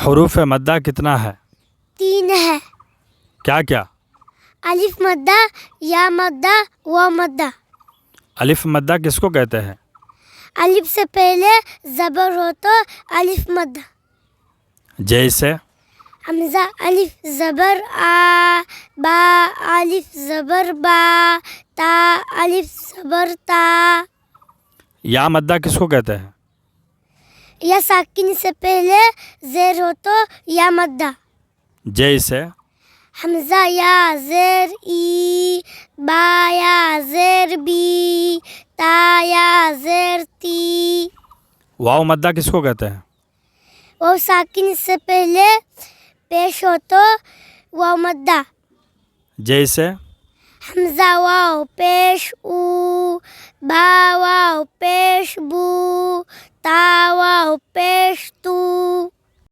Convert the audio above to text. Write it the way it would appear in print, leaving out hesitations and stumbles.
हरूफ मद्दा कितना है? 3 है। क्या क्या? अलिफ मद्दा, या मद्दा, व मद्दा। अलिफ मद्दा किसको कहते हैं? अलिफ से पहले ज़बर हो तो अलिफ मद्दा। जैसे हमज़ा अलिफ ज़बर आ, बा अलिफ ज़बर बा, ता अलिफ ज़बर ता। या मद्दा किसको कहते हैं? या साकिन से पहले ज़ेर हो तो या मद्दा। जैसे हमज़ा या ज़ेर ई, बा या ज़ेर बी, ता या ज़ेर ती। वाव मद्दा किसको कहते हैं? वो साकिन से पहले पेश हो तो वाव मद्दा। जैसे हमज़ा वाव पेश ऊ, बा वाव पेश बू, ता वाव पेश तू।